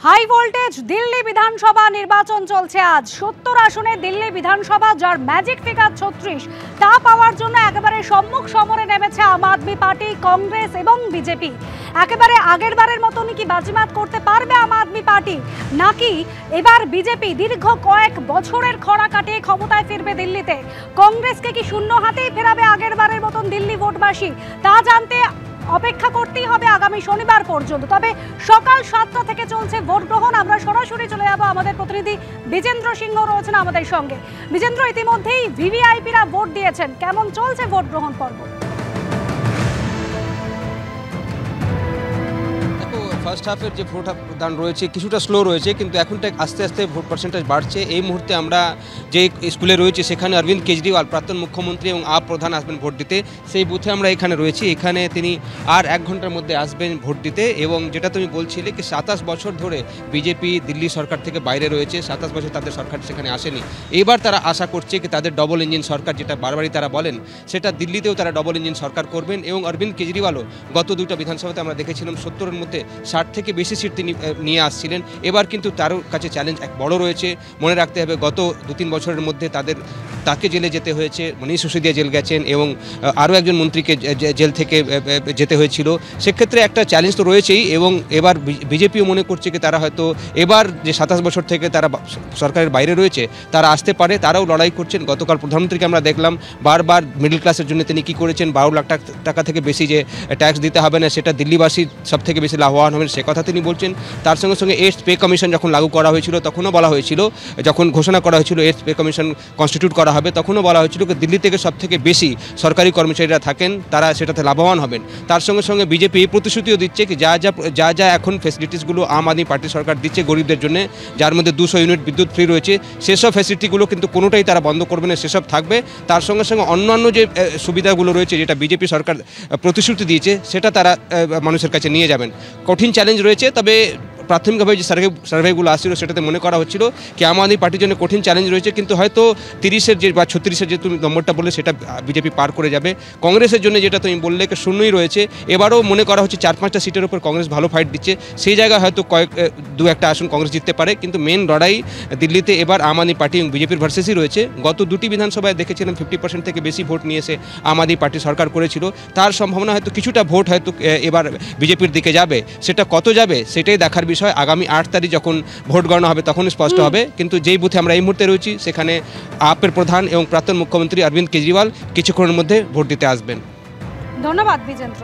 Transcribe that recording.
High voltage Delhi বিধানসভা নির্বাচন চলছে আজ। ৭০ আসনে দিল্লি বিধানসভা, যার ম্যাজিক ফিগার ৩৬, তা পাওয়ার জন্য একেবারে সম্মুখ সমরে নেমেছে আম আদমি পার্টি, কংগ্রেস এবং বিজেপি। একেবারে আগের বারের মতনই কি বাজিমাত করতে পারবে আম আদমি পার্টি, নাকি এবার বিজেপি দীর্ঘ কয়েক বছরের খরা কাটিয়ে ক্ষমতায় ফিরবে দিল্লিতে? কংগ্রেসকে কি শূন্য হাতেই ফেরাবে আগের বারের মতন দিল্লি ভোটবাসী? তা জানতে অপেক্ষা করতেই হবে আগামী শনিবার পর্যন্ত। তবে সকাল 7টা থেকে চলছে ভোট গ্রহণ। আমরা সরাসরি চলে যাব, আমাদের প্রতিনিধি বিজেন্দ্র সিংহ রয়েছেন আমাদের সঙ্গে। বিজেন্দ্র, ইতিমধ্যেই ভিভিআইপিরা ভোট দিয়েছেন, কেমন চলছে ভোট গ্রহণ পর্ব? ফার্স্ট হাফের যে ভোট দান রয়েছে কিছুটা স্লো রয়েছে, কিন্তু এখন আস্তে আস্তে ভোট পার্সেন্টেজ বাড়ছে। এই মুহূর্তে আমরা যে স্কুলে রয়েছে সেখানে অরবিন্দ কেজরিওয়াল, প্রাক্তন মুখ্যমন্ত্রী এবং আপ প্রধান, আসবেন ভোট দিতে। সেই বুথে আমরা এখানে রয়েছি। এখানে তিনি আর 1 ঘন্টার মধ্যে আসবেন ভোট দিতে। এবং যেটা তুমি বলছিলে কি 27 বছর ধরে বিজেপি দিল্লি সরকার থেকে বাইরে রয়েছে, 27 বছর তাদের সরকার সেখানে আসেনি। এবার তারা আশা করছে কি তাদের ডবল ইঞ্জিন সরকার, যেটা বারবারই তারা বলেন, সেটা দিল্লিতেও তারা ডবল ইঞ্জিন সরকার করবেন। এবং অরবিন্দ কেজরিওয়ালও গত 2টা বিধানসভাতে আমরা দেখেছিলাম 70-এর মধ্যে 60 থেকে বেশি সিট তিনি নিয়ে আসছিলেন। এবার কিন্তু তার কাছে চ্যালেঞ্জ এক বড় রয়েছে। মনে রাখতে হবে গত 2-3 বছরের মধ্যে তাকে জেলে যেতে হয়েছে, মনীষ সিসোদিয়া জেল গেছেন এবং আরও একজন মন্ত্রীকে জেল থেকে যেতে হয়েছিল। সেক্ষেত্রে একটা চ্যালেঞ্জ তো রয়েছেই। এবং এবার বিজেপিও মনে করছে কি তারা হয়তো এবার যে 27 বছর থেকে তারা সরকারের বাইরে রয়েছে তারা আসতে পারে, তারাও লড়াই করছেন। গতকাল প্রধানমন্ত্রীকে আমরা দেখলাম বারবার মিডল ক্লাসের জন্য তিনি কী করেছেন, 12 লাখ টাকা থেকে বেশি যে ট্যাক্স দিতে হবে না, সেটা দিল্লিবাসী সব থেকে বেশি লাভবান হবেন, সে কথা তিনি বলছেন। তার সঙ্গে সঙ্গে এইডস পে কমিশন যখন লাগু করা হয়েছিল তখনও বলা হয়েছিল, যখন ঘোষণা করা হয়েছিল এইডস পে কমিশন কনস্টিটিউট করা হবে, তখনও বলা হয়েছিল যে দিল্লি থেকে সব থেকে বেশি সরকারি কর্মচারীরা থাকেন, তারা সেটাতে লাভবান হবেন। তার সঙ্গে সঙ্গে বিজেপি এই প্রতিশ্রুতিও দিচ্ছে কি যা এখন ফ্যাসিলিটিসগুলো আম আদমি পার্টি সরকার দিচ্ছে গরিবদের জন্য, যার মধ্যে 200 ইউনিট বিদ্যুৎ ফ্রি রয়েছে, সেসব ফ্যাসিলিটিগুলো কিন্তু কোনোটাই তারা বন্ধ করবে না, সেসব থাকবে। তার সঙ্গে সঙ্গে অন্যান্য যে সুবিধাগুলো রয়েছে যেটা বিজেপি সরকার প্রতিশ্রুতি দিয়েছে সেটা তারা মানুষের কাছে নিয়ে যাবেন। কঠিন চ্যালেঞ্জ রয়েছে, তবে প্রাথমিকভাবে যে সার্ভেগুলো আসছিল সেটাতে মনে করা হচ্ছিল কি আম আদমি পার্টির জন্য কঠিন চ্যালেঞ্জ রয়েছে, কিন্তু হয়তো 30-এর যে বা 36-এর যে তুমি নম্বরটা বললে সেটা বিজেপি পার করে যাবে। কংগ্রেসের জন্য যেটা তুমি বললে শূন্যই রয়েছে, এবারও মনে করা হচ্ছে 4-5টা সিটের উপর কংগ্রেস ভালো ফাইট দিচ্ছে, সেই জায়গায় হয়তো 2-1টা আসন কংগ্রেস জিততে পারে। কিন্তু মেন লড়াই দিল্লিতে এবার আম আদমি পার্টি এবং বিজেপির ভার্সেসই রয়েছে। গত 2টি বিধানসভায় দেখেছিলাম 50% থেকে বেশি ভোট নিয়েছে আম আদমি পার্টি সরকার করেছিল, তার সম্ভাবনা হয়তো কিছুটা ভোট হয়তো এবার বিজেপির দিকে যাবে। সেটা কত যাবে সেটাই দেখার বিষয়। আগামী 8 তারিখ যখন ভোট গণনা হবে তখন স্পষ্ট হবে। কিন্তু যেই বুথে আমরা এই মুহূর্তে রয়েছি সেখানে আপের প্রধান এবং প্রাক্তন মুখ্যমন্ত্রী অরবিন্দ কেজরিওয়াল কিছুক্ষণের মধ্যে ভোট দিতে আসবেন। ধন্যবাদ বিজেন্দ্র।